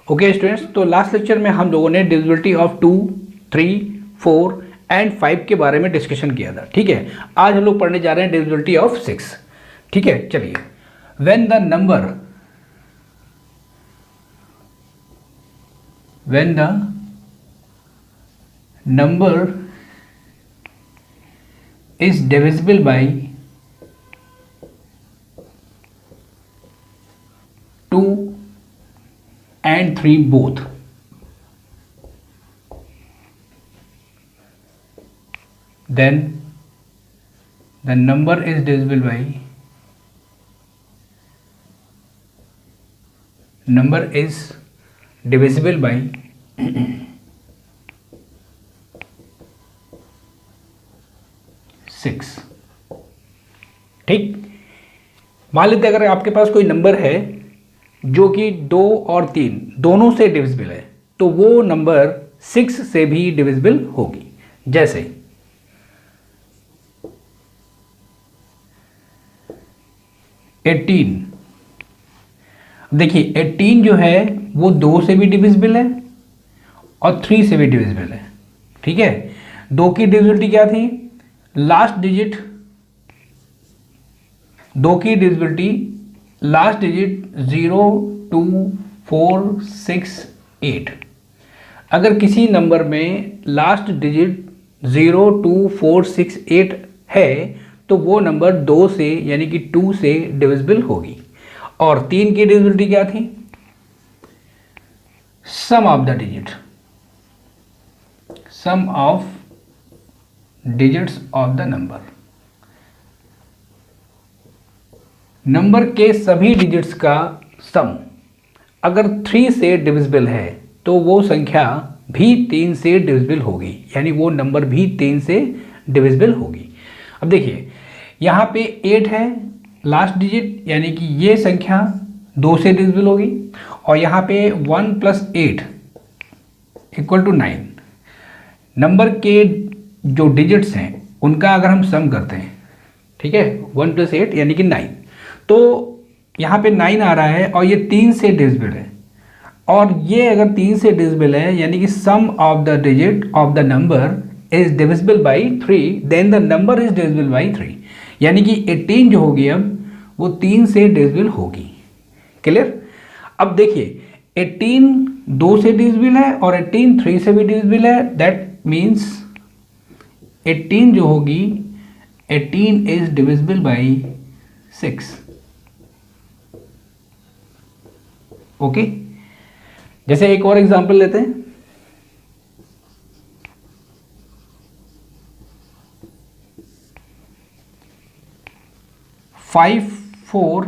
Okay students, तो last lecture में हम लोगों ने डिविजिबिलिटी ऑफ 2, 3, 4 एंड 5 के बारे में डिस्कशन किया था। ठीक है, आज हम लोग पढ़ने जा रहे हैं डिविजिबिलिटी ऑफ 6। ठीक है, चलिए। When the number is divisible by 2 and 3 both, then the number is divisible by 6। ठीक, मान लेते अगर आपके पास कोई नंबर है जो कि 2 और 3 दोनों से डिविजिबल है, तो वो नंबर 6 से भी डिविजिबल होगी। जैसे 18, देखिए 18 जो है वो 2 से भी डिविजिबल है और 3 से भी डिविजिबल है। ठीक है, 2 की डिविजिबिलिटी क्या थी? लास्ट डिजिट 2 की डिविजिबिलिटी लास्ट डिजिट 0, 2, 4, 6, 8। अगर किसी नंबर में लास्ट डिजिट 0, 2, 4, 6, 8 है तो वो नंबर 2 से यानी कि 2 से डिविजिबल होगी। और 3 की डिविजिबिलिटी क्या थी? Sum of digits of the number के सभी डिजिट्स का सम अगर 3 से डिविजिबल है तो वो संख्या भी 3 से डिविजिबल होगी, यानी वो नंबर भी 3 से डिविजिबल होगी। अब देखिए यहाँ पे 8 है लास्ट डिजिट, यानी कि ये संख्या 2 से डिविजिबल होगी। और यहाँ पे 1 + 8 = 9। नंबर के जो डिजिट्स हैं उनका अगर हम सम करते हैं, ठीक है, 1 + 8 यानी कि 9, तो यहाँ पे 9 आ रहा है और ये 3 से डिविजिबल है। और ये अगर 3 से डिविजिबल है यानी कि sum of the digit of the number is divisible by 3, then the number is divisible by 3, यानी कि 18 जो होगी अब वो 3 से डिविजिबल होगी। क्लियर? अब देखिए 18 2 से डिविजिबल है और 18 3 से भी डिविजिबल है। दैट मीन्स 18 जो होगी 18 इज डिविजिबल बाई 6। ओके, जैसे एक और एग्जांपल लेते हैं। 5, 4,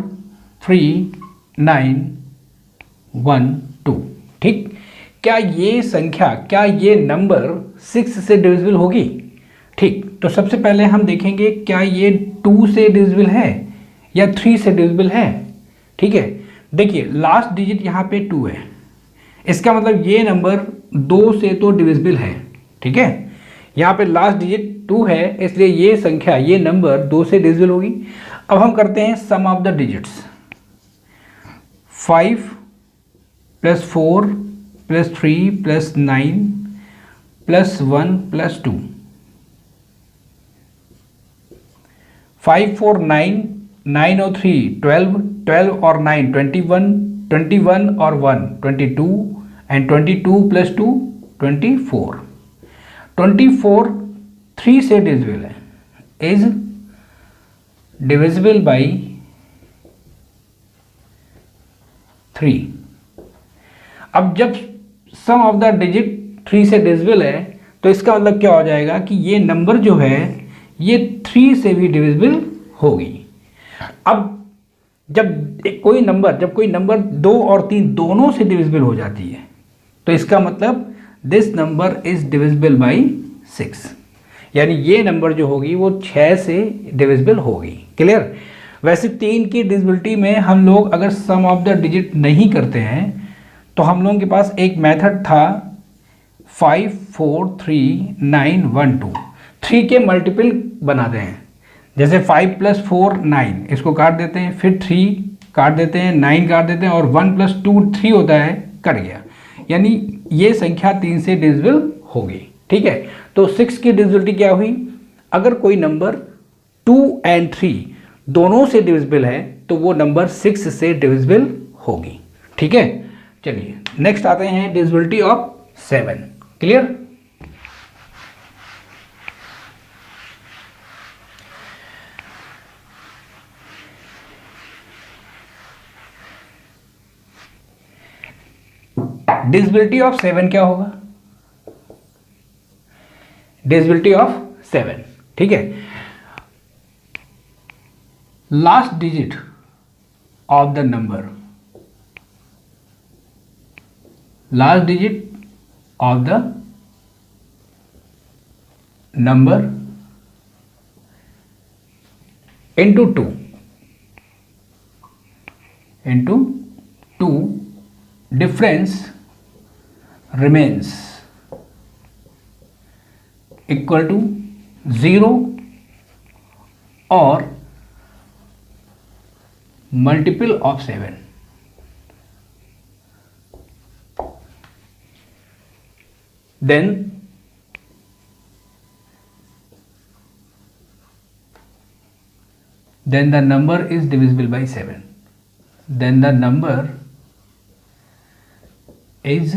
3, 9, 1, 2। ठीक, क्या ये नंबर 6 से डिविजिबल होगी? ठीक, तो सबसे पहले हम देखेंगे क्या ये 2 से डिविजिबल है या 3 से डिविजिबल है। ठीक है, देखिए लास्ट डिजिट यहाँ पे 2 है, इसका मतलब ये नंबर 2 से तो डिविजिबल है। ठीक है, यहाँ पे लास्ट डिजिट 2 है, इसलिए ये नंबर 2 से डिविजिबल होगी। अब हम करते हैं सम ऑफ द डिजिट्स। 5 + 4 + 3 + 9 + 1 + 2। 5, 4, 9, 9 और 3 12, 12 और 9 21, 21 और 1 22 एंड 22 + 2 24। 24 3 से डिविजिबल है, इज डिविजिबल बाई 3। अब जब सम ऑफ द डिजिट 3 से डिविजिबल है तो इसका मतलब क्या हो जाएगा कि ये नंबर जो है ये 3 से भी डिविजिबल होगी। अब जब कोई नंबर 2 और 3 दोनों से डिविजिबल हो जाती है तो इसका मतलब this number is divisible by 6, यानी ये नंबर जो होगी वो 6 से डिविजिबल होगी। क्लियर? वैसे 3 की डिविजिबिलिटी में हम लोग अगर सम ऑफ द डिजिट नहीं करते हैं तो हम लोगों के पास एक मेथड था 5, 4, 3, 9, 1, 2। 3 के मल्टीपल बनाते हैं, जैसे 5 + 4 9, इसको काट देते हैं, फिर 3 काट देते हैं, 9 काट देते हैं और 1 + 2 3 होता है, कट गया। यानी ये संख्या 3 से डिविजिबल होगी। ठीक है, तो 6 की डिविजिबिलिटी क्या हुई? अगर कोई नंबर 2 एंड 3 दोनों से डिविजिबल है तो वो नंबर 6 से डिविजिबल होगी। ठीक है, चलिए नेक्स्ट आते हैं divisibility of 7। Clear? Divisibility of 7 क्या होगा? डिविजिबिलिटी ऑफ 7, ठीक है, last digit of the number, last digit of the number into 2 difference remains equal to 0 or multiple of 7. Then the number is divisible by 7. Then the number is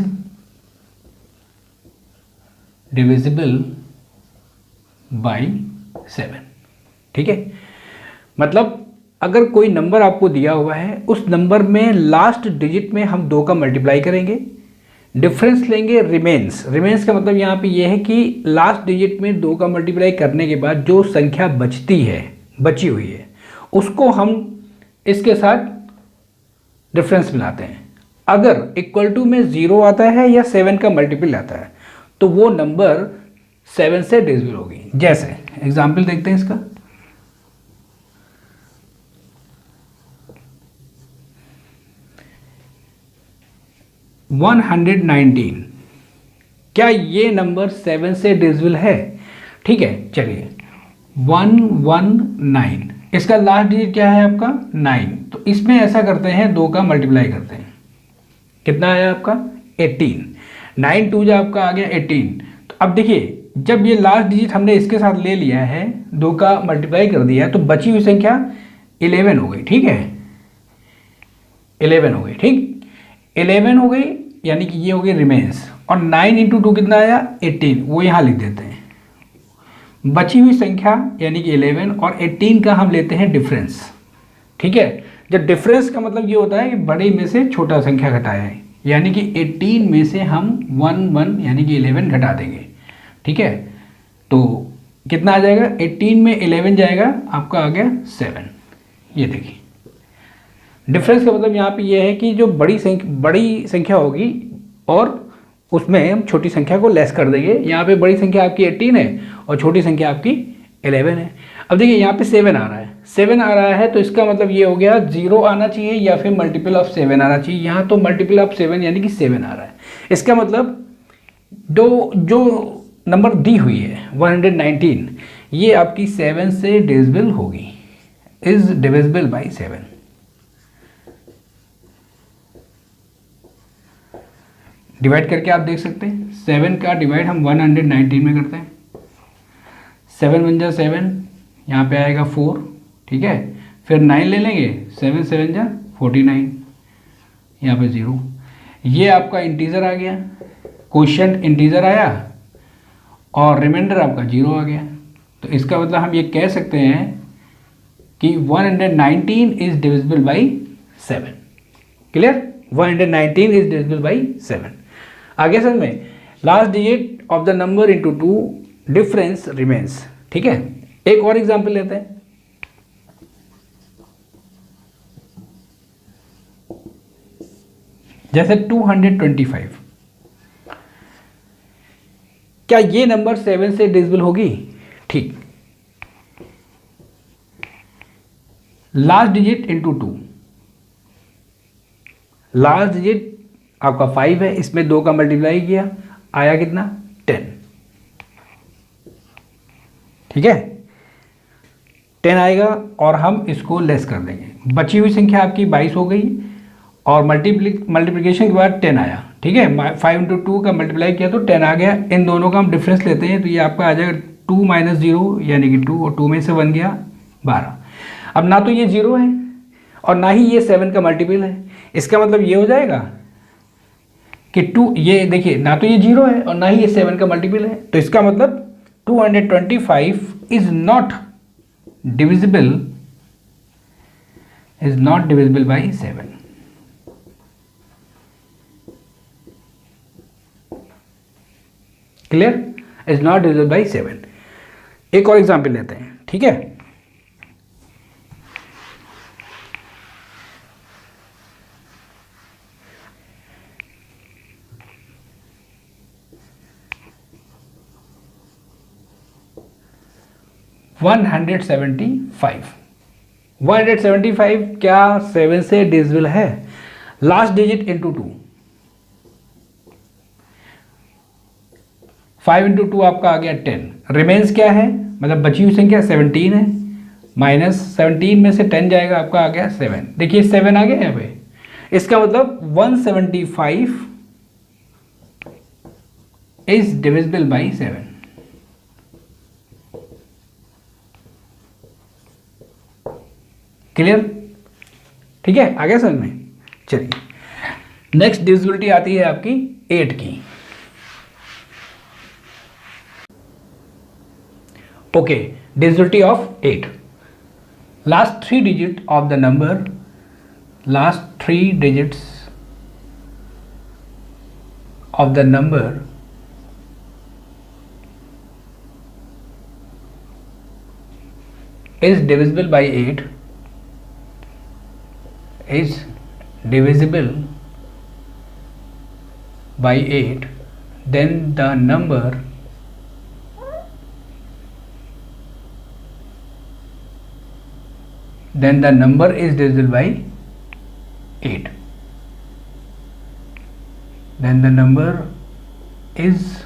divisible by 7. ठीक है, मतलब अगर कोई number आपको दिया हुआ है, उस नंबर में लास्ट डिजिट में हम 2 का मल्टीप्लाई करेंगे, डिफरेंस लेंगे रिमेन्स। रिमेन्स का मतलब यहाँ पे ये है कि लास्ट डिजिट में 2 का मल्टीप्लाई करने के बाद जो संख्या बचती है, बची हुई है, उसको हम इसके साथ डिफरेंस मिलाते हैं। अगर इक्वल टू में 0 आता है या 7 का मल्टीपल आता है तो वो नंबर 7 से डिविजिबल होगी। जैसे एग्जाम्पल देखते हैं इसका, $119, क्या ये नंबर 7 से डिविजिबल है? ठीक है, चलिए 119, इसका लास्ट डिजिट क्या है आपका 9, तो इसमें ऐसा करते हैं 2 का मल्टीप्लाई करते हैं, कितना आया आपका 18, 9 2 जो आपका आ गया 18। तो अब देखिए जब ये लास्ट डिजिट हमने इसके साथ ले लिया है, 2 का मल्टीप्लाई कर दिया, तो बची हुई संख्या 11 हो गई। ठीक है, 11 हो गई, ठीक 11 हो गई, यानी कि ये हो गई रिमेन्स, और 9 इंटू 2 कितना आया 18, वो यहाँ लिख देते हैं। बची हुई संख्या यानी कि 11 और 18 का हम लेते हैं डिफरेंस। ठीक है, जब डिफरेंस का मतलब ये होता है कि बड़े में से छोटा संख्या घटाया है, यानी कि 18 में से हम 1 यानी कि 11 घटा देंगे। ठीक है, तो कितना आ जाएगा 18 में 11 जाएगा, आपका आ गया 7। ये देखिए डिफरेंस का मतलब यहाँ पे ये है कि जो बड़ी संख्या होगी और उसमें हम छोटी संख्या को लेस कर देंगे। यहाँ पे बड़ी संख्या आपकी 18 है और छोटी संख्या आपकी 11 है। अब देखिए यहाँ पे 7 आ रहा है, 7 आ रहा है तो इसका मतलब ये हो गया 0 आना चाहिए या फिर मल्टीपल ऑफ 7 आना चाहिए। यहाँ तो मल्टीपल ऑफ 7 यानी कि 7 आ रहा है। इसका मतलब जो नंबर दी हुई है 119, ये आपकी 7 से डिविजिबल होगी, इज डिविजिबल बाई 7। डिवाइड करके आप देख सकते हैं, 7 का डिवाइड हम 119 में करते हैं। 7 × 7, यहाँ पे आएगा 4, ठीक है, फिर 9 ले लेंगे, 7 × 7 = 49, यहाँ पे 0। ये आपका इंटीजर आ गया, क्वोशिएंट इंटीजर आया और रिमाइंडर आपका 0 आ गया। तो इसका मतलब हम ये कह सकते हैं कि 119 is divisible by 7। Clear, 119 is divisible by 7। आगे समझ में, last digit of the number into 2 difference remains. ठीक है, एक और एग्जाम्पल लेते हैं। जैसे 225, क्या ये नंबर 7 से डिविजिबल होगी? ठीक, last digit into 2, last digit आपका 5 है, इसमें 2 का मल्टीप्लाई किया, आया कितना 10। ठीक है, 10 आएगा और हम इसको लेस कर देंगे। बची हुई संख्या आपकी 22 हो गई और मल्टीप्लिकेशन के बाद 10 आया, ठीक है। 5 इंटू 2 का मल्टीप्लाई किया तो 10 आ गया। इन दोनों का हम डिफरेंस लेते हैं तो ये आपका आ जाएगा 2 माइनस 0 यानी कि 2, और 2 में से 1 गया 12। अब ना तो ये 0 है और ना ही ये 7 का मल्टीपल है, इसका मतलब ये हो जाएगा कि 2, ये देखिए ना तो ये 0 है और ना ही ये 7 का मल्टीपल है, तो इसका मतलब 225 is not divisible by 7। Clear? Is not divisible by 7। एक और एग्जाम्पल लेते हैं, ठीक है। वन 175 क्या 7 से डिविजिबल है? लास्ट डिजिट इंटू 2, 5 इंटू 2 आपका आ गया 10। रिमेन्स क्या है, मतलब बची हुई संख्या 17 है। माइनस 17 में से 10 जाएगा, आपका आ गया 7। देखिए 7 आ गया यहाँ पे, इसका मतलब 175 इज डिविजिबल बाई 7। क्लियर? ठीक है, आ गया समझ में? चलिए नेक्स्ट डिविजिबिलिटी आती है आपकी 8 की। Okay, divisibility of 8। Last 3 digit of the number, last 3 digits of the number is divisible by 8, is divisible by 8, then the number is divisible by 8. Then the number is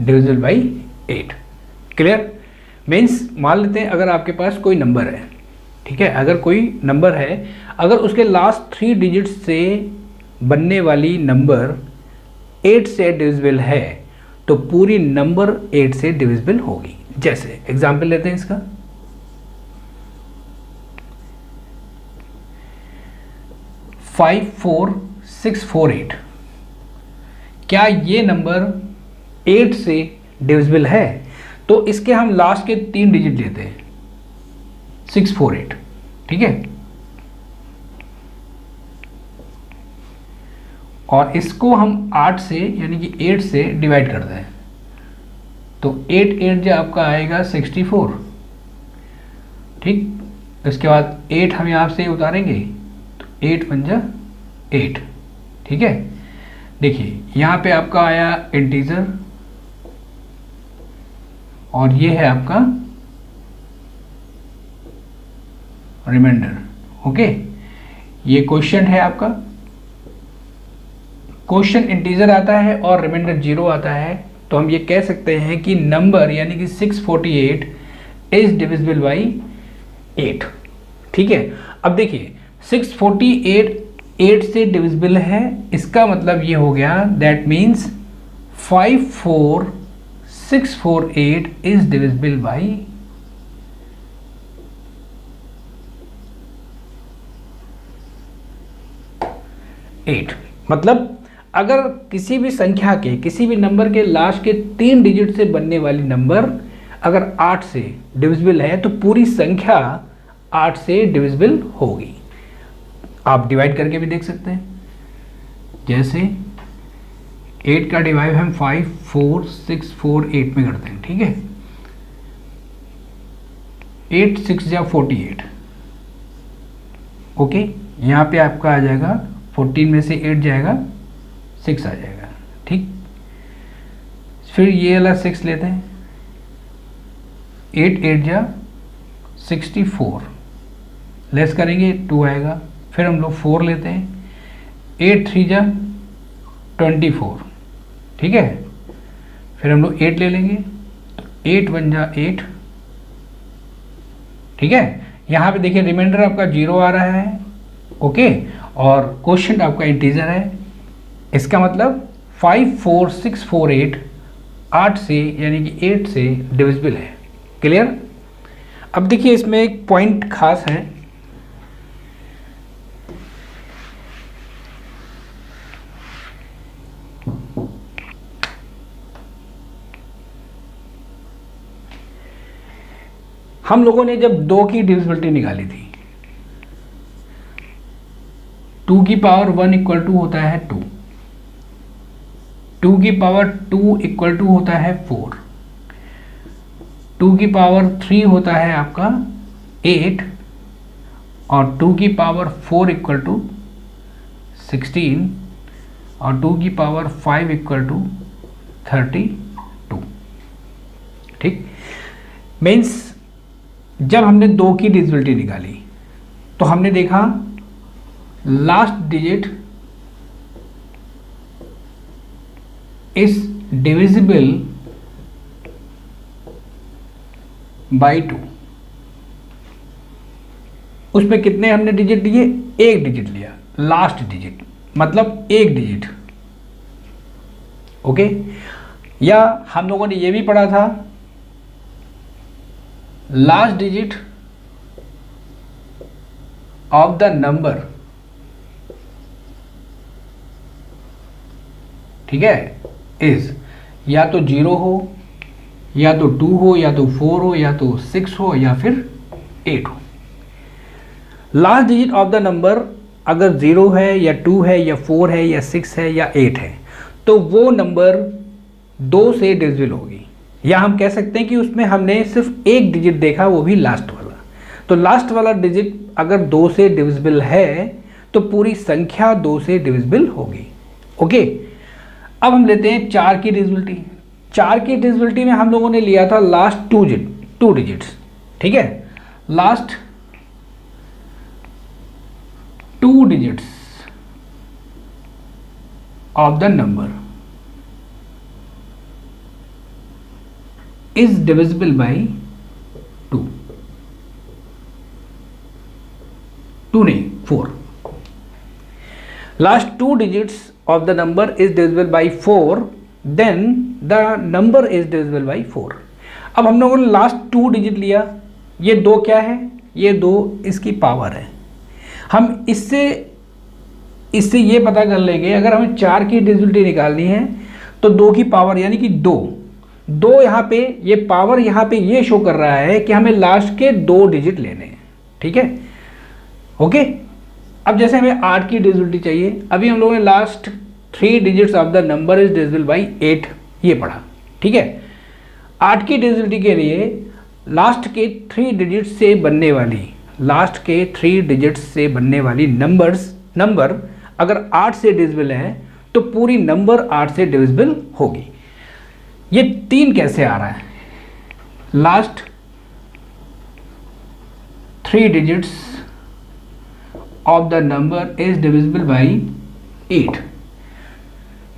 divisible by 8। Clear? Means मान लेते हैं अगर आपके पास कोई number है, ठीक है, अगर कोई नंबर है, अगर उसके लास्ट 3 डिजिट्स से बनने वाली नंबर 8 से डिविजिबल है तो पूरी नंबर 8 से डिविजिबल होगी। जैसे एग्जाम्पल लेते हैं इसका, फाइव 4 6 4 8। क्या ये नंबर 8 से डिविजिबल है? तो इसके हम लास्ट के 3 डिजिट लेते हैं 6 4 8, ठीक है, और इसको हम 8 से यानी कि 8 से डिवाइड करते हैं तो 8 8 जो आपका आएगा 64, ठीक। इसके बाद 8 हम यहाँ से उतारेंगे तो 8 बन जा 8, ठीक है। देखिए यहाँ पे आपका आया इंटीजर और ये है आपका रिमाइंडर। ओके, ये क्वेश्चन है आपका, क्वेश्चन इंटीजर आता है और रिमाइंडर 0 आता है, तो हम ये कह सकते हैं कि नंबर यानी कि 648 इज डिविजिबल बाई 8, ठीक है। अब देखिए 648 8 से डिविजिबल है, इसका मतलब ये हो गया that means 54648 is divisible by 8। मतलब अगर किसी भी संख्या के, किसी भी नंबर के लास्ट के 3 डिजिट से बनने वाली नंबर अगर 8 से डिविजिबल है तो पूरी संख्या 8 से डिविजिबल होगी। आप डिवाइड करके भी देख सकते हैं, जैसे 8 का डिवाइड हम 5 4 6 4 8 में करते हैं, ठीक है। 8 6 जा 48, ओके। यहाँ पे आपका आ जाएगा 14 में से 8 जाएगा 6 आ जाएगा, ठीक। फिर ये वाला 6 लेते हैं, 8 8 जा 64, लेस करेंगे 2 आएगा। फिर हम लोग 4 लेते हैं, 8 3 जा 24, ठीक है। फिर हम लोग 8 ले लेंगे, तो 8 वन जा 8, ठीक है। यहाँ पे देखिए रिमाइंडर आपका 0 आ रहा है, ओके, और क्वेश्चन आपका इंटीजर है, इसका मतलब 54648 8 से यानी कि 8 से डिविजिबल है। क्लियर। अब देखिए इसमें एक पॉइंट खास है, हम लोगों ने जब 2 की डिविजिबिलिटी निकाली थी, 2 की पावर 1 इक्वल टू होता है 2, 2 की पावर 2 इक्वल टू होता है 4, 2 की पावर 3 होता है आपका 8, और 2 की पावर 4 इक्वल टू 16, और 2 की पावर 5 इक्वल टू 32। ठीक, मीन्स जब हमने 2 की डिविजिबिलिटी निकाली तो हमने देखा last digit is divisible by 2। उसमें कितने हमने डिजिट लिए? एक डिजिट लिया, लास्ट डिजिट मतलब एक डिजिट, ओके। या हम लोगों ने ये भी पढ़ा था last digit of the number, ठीक है, इज या तो 0 हो, या तो 2 हो, या तो 4 हो, या तो 6 हो, या फिर 8 हो। Last digit of the number अगर 0 है या 2 है या 4 है या 6 है या 8 है तो वो नंबर 2 से डिविजिबल होगी, या हम कह सकते हैं कि उसमें हमने सिर्फ एक डिजिट देखा, वो भी लास्ट वाला। तो लास्ट वाला डिजिट अगर 2 से डिविजिबल है तो पूरी संख्या 2 से डिविजिबल होगी, ओके। अब हम लेते हैं 4 की डिविजिबिलिटी। 4 की डिविजिबिलिटी में हम लोगों ने लिया था लास्ट 2 डिजिट्स, ठीक है। Last 2 digits of the number is divisible by 2, 2 नहीं 4। Last 2 digits of the number is divisible by 4, then the number is divisible by 4। अब हम लोगों ने लास्ट 2 डिजिट लिया, ये 2 क्या है? ये 2 इसकी पावर है। हम इससे ये पता कर लेंगे, अगर हमें 4 की डिविजिबिलिटी निकालनी है तो 2 की पावर यानी कि 2 यहाँ पे ये पावर यहाँ पे ये शो कर रहा है कि हमें लास्ट के 2 डिजिट लेने हैं, ठीक है, ओके। अब जैसे हमें 8 की डिविजिबिलिटी चाहिए, अभी हम लोगों ने last 3 digits of the number is divisible by 8 ये पढ़ा, ठीक है। 8 की डिविजिबिलिटी के लिए लास्ट के 3 डिजिट से बनने वाली नंबर अगर 8 से डिविजिबल है तो पूरी नंबर 8 से डिविजिबल होगी। ये 3 कैसे आ रहा है? Last 3 digits of the number is divisible by 8।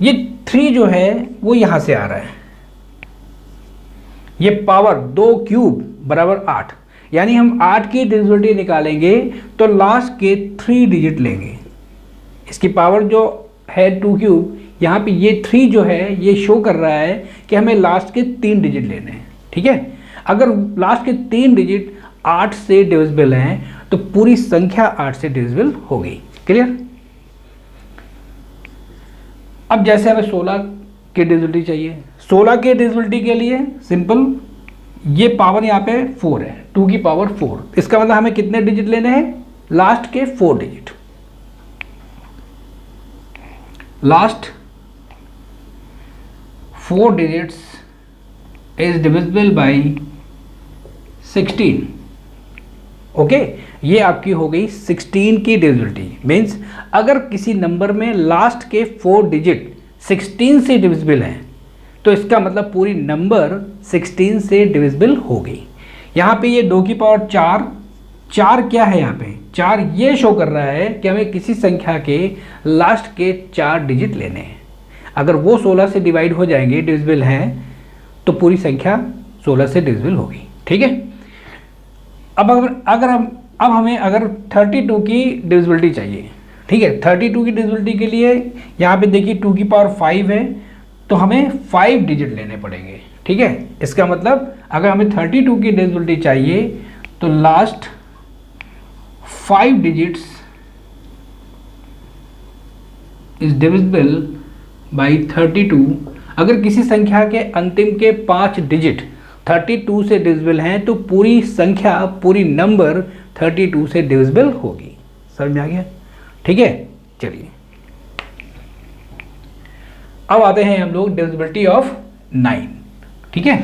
ये 3 जो है वो यहां से आ रहा है, ये पावर 2 क्यूब बराबर 8, यानी हम 8 की डिविजिबिलिटी निकालेंगे तो लास्ट के 3 डिजिट लेंगे। इसकी पावर जो है 2 क्यूब, यहाँ पे ये 3 जो है ये शो कर रहा है कि हमें लास्ट के 3 डिजिट लेने हैं, ठीक है। अगर लास्ट के 3 डिजिट 8 से डिविजिबल हैं तो पूरी संख्या 8 से डिविजिबल हो गई। क्लियर। अब जैसे हमें 16 की डिविजिबिलिटी चाहिए, 16 की डिविजिबिलिटी के लिए सिंपल, ये पावर यहाँ पे 4 है, 2 की पावर 4, इसका मतलब हमें कितने डिजिट लेने हैं? लास्ट के 4 digit. Last 4 digits is divisible by 16, okay. ये आपकी हो गई 16 की डिविजिबिलिटी। मीन्स अगर किसी नंबर में लास्ट के 4 डिजिट 16 से डिविजिबल हैं तो इसका मतलब पूरी नंबर 16 से डिविजिबल हो गई। यहाँ पे ये 2 की पावर 4 क्या है? यहाँ पे 4 ये शो कर रहा है कि हमें किसी संख्या के लास्ट के 4 डिजिट लेने हैं। अगर वो 16 से डिवाइड हो जाएंगे, डिविजिबल हैं, तो पूरी संख्या 16 से डिविजिबल होगी। ठीक है, अब हमें अगर 32 की डिविजिबिलिटी चाहिए। ठीक है, 32 की डिविजिबिलिटी के लिए यहाँ पे देखिए 2 की पावर 5 है, तो हमें 5 डिजिट लेने पड़ेंगे। ठीक है, इसका मतलब अगर हमें 32 की डिविजिबिलिटी चाहिए तो last 5 digits is divisible by 32। अगर किसी संख्या के अंतिम के 5 डिजिट 32 से डिविजिबल हैं तो पूरी संख्या, पूरी नंबर 32 से डिविजिबल होगी। समझ में आ गया? ठीक है, चलिए अब आते हैं हम लोग डिविजिबिलिटी ऑफ 9। ठीक है,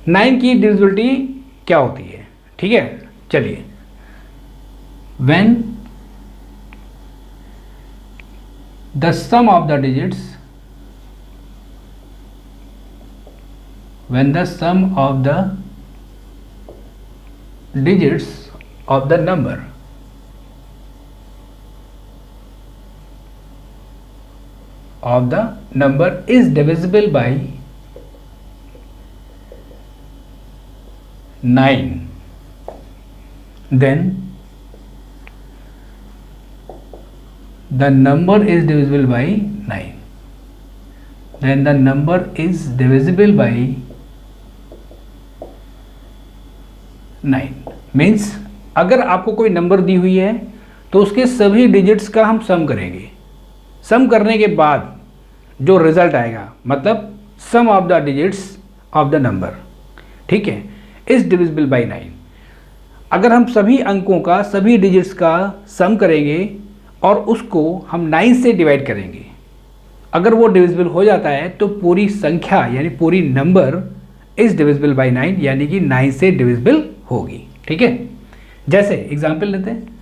नाइन की डिविजिबिलिटी क्या होती है? ठीक है, चलिए, when the sum of the digits, when the sum of the digits of the number is divisible by 9, then the number is divisible by 9. Then the number is divisible by 9 means अगर आपको कोई number दी हुई है तो उसके सभी digits का हम सम करेंगे। सम करने के बाद जो रिजल्ट आएगा, मतलब sum of the digits of the number, ठीक है, इज डिविजिबल बाई 9। अगर हम सभी अंकों का, सभी डिजिट्स का सम करेंगे और उसको हम 9 से डिवाइड करेंगे, अगर वो डिविजिबल हो जाता है तो पूरी संख्या यानी पूरी नंबर इज डिविजिबल बाई 9, यानी कि 9 से डिविजिबल होगी। ठीक है, जैसे एग्जाम्पल लेते हैं,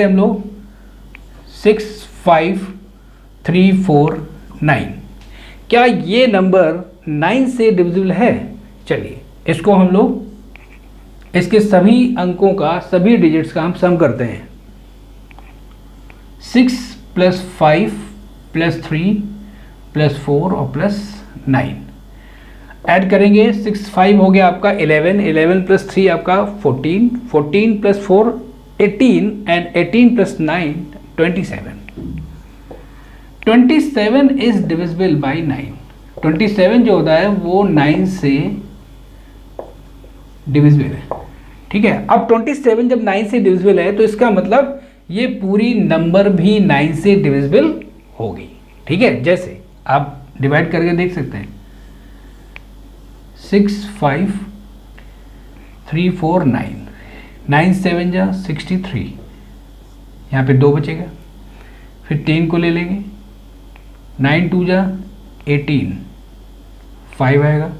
हम लोग 6, 5, 3, 4, 9। क्या ये नंबर 9 से डिविजिबल है? चलिए इसको हम लोग इसके सभी अंकों का, सभी डिजिट्स का हम सम करते हैं। 6 + 5 + 3 + 4 और +9 ऐड करेंगे। 6, 5 हो गया आपका 11, 11 + 3 आपका 14, 14 + 4 18 एंड 18 + 9 27। 27 is divisible by 9। 27 जो होता है वो 9 से डिविजिबल है। ठीक है, अब 27 जब 9 से डिविजिबल है तो इसका मतलब ये पूरी नंबर भी 9 से डिविजिबल होगी। ठीक है, जैसे आप डिवाइड करके देख सकते हैं, 6, 5, 3, 4, 9, 9 7 जा 63, यहाँ पे 2 बचेगा, फिर 10 को ले लेंगे, 9 2 जा 18, 5 आएगा,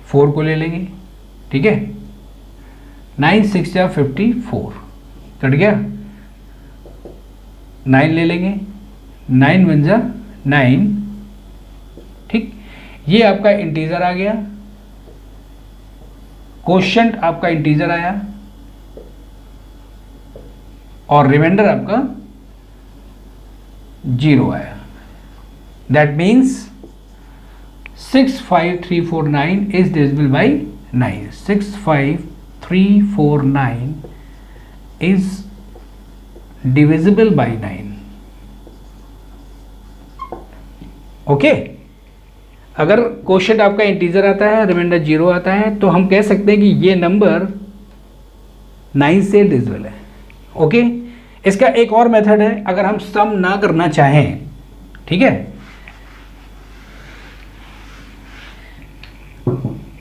4 को ले लेंगे। ठीक है, 9 6 जा 54, कट गया, 9 ले लेंगे, 9 1 जा 9। ठीक, ये आपका इंटीजर आ गया, कोशेंट आपका इंटीजर आया और रिमाइंडर आपका 0 आया। That means 6 5 3 4 9 is divisible by 9। 6 5 3 4 9 is divisible by 9। Okay, अगर क्वोशिएंट आपका इंटीजर आता है, रिमाइंडर 0 आता है, तो हम कह सकते हैं कि ये नंबर 9 से डिविजिबल है। ओके, इसका एक और मेथड है, अगर हम सम ना करना चाहें, ठीक है,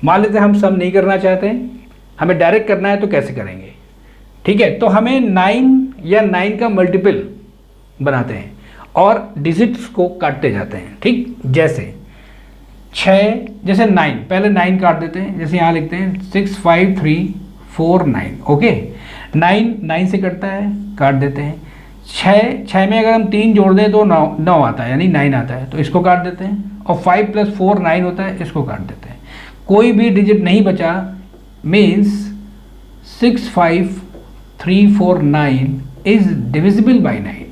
मान लेते हैं हम सम नहीं करना चाहते हैं, हमें डायरेक्ट करना है, तो कैसे करेंगे? ठीक है, तो हमें 9 या 9 का मल्टीपल बनाते हैं और डिजिट्स को काटते जाते हैं। ठीक, जैसे 6, जैसे 9, पहले 9 काट देते हैं, जैसे यहाँ लिखते हैं 6 5 3 4 9। ओके, 9 से कटता है, काट देते हैं। 6 में अगर हम 3 जोड़ दें तो 9 आता है, यानी 9 आता है, तो इसको काट देते हैं और 5 + 4 9 होता है, इसको काट देते हैं। कोई भी डिजिट नहीं बचा, means 6 5 3 4 9 is divisible by 9।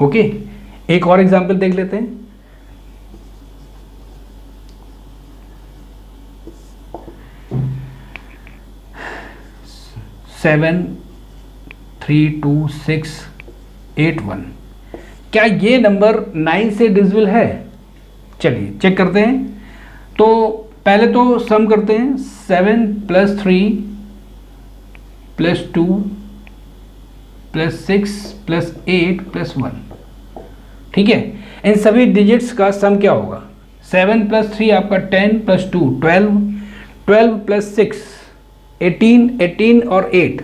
Okay, एक और एग्जांपल देख लेते हैं। सेवन 3 2 6 8 1, क्या ये नंबर 9 से डिविजिबल है? चलिए चेक करते हैं। तो पहले तो सम करते हैं, 7 + 3 + 2 + 6 + 8 + 1। ठीक है, इन सभी डिजिट्स का सम क्या होगा? 7 + 3 आपका 10 + 2 12, 12 + 6 18, 18 और 8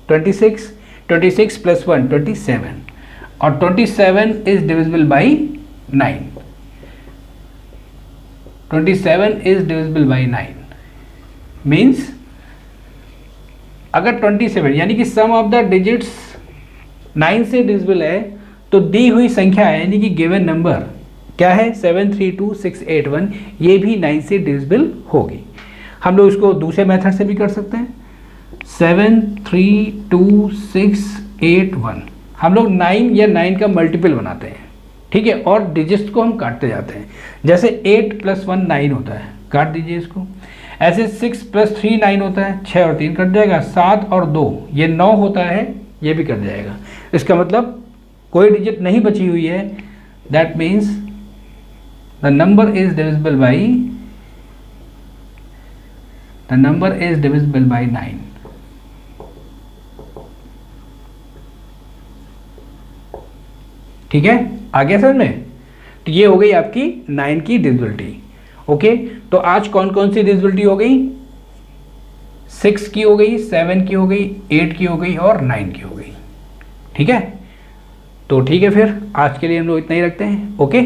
26, 26 + 1 27, और 27 is divisible by 9। 27 is divisible by 9 means अगर 27 यानी कि सम ऑफ द डिजिट्स 9 से डिविजिबल है, तो दी हुई संख्या यानी कि गिवन नंबर क्या है? 7 3 2 6 8 1, ये भी 9 से डिविजिबल होगी। हम लोग इसको दूसरे मेथड से भी कर सकते हैं। 7 3 2 6 8 1, हम लोग 9 या 9 का मल्टीपल बनाते हैं, ठीक है, और डिजिट्स को हम काटते जाते हैं। जैसे 8 + 1 9 होता है, काट दीजिए इसको। ऐसे 6 + 3 9 होता है, 6 और 3 कट जाएगा। 7 और 2 ये 9 होता है, ये भी कट जाएगा। इसका मतलब कोई डिजिट नहीं बची हुई है, that means the number is divisible by 9। ठीक है, आ गया समझ में? तो ये हो गई आपकी 9 की डिविजिबिलिटी। ओके, तो आज कौन कौन सी डिविजिबिलिटी हो गई? 6 की हो गई, 7 की हो गई, 8 की हो गई और 9 की हो गई। ठीक है, तो ठीक है, फिर आज के लिए हम लोग इतना ही रखते हैं। ओके।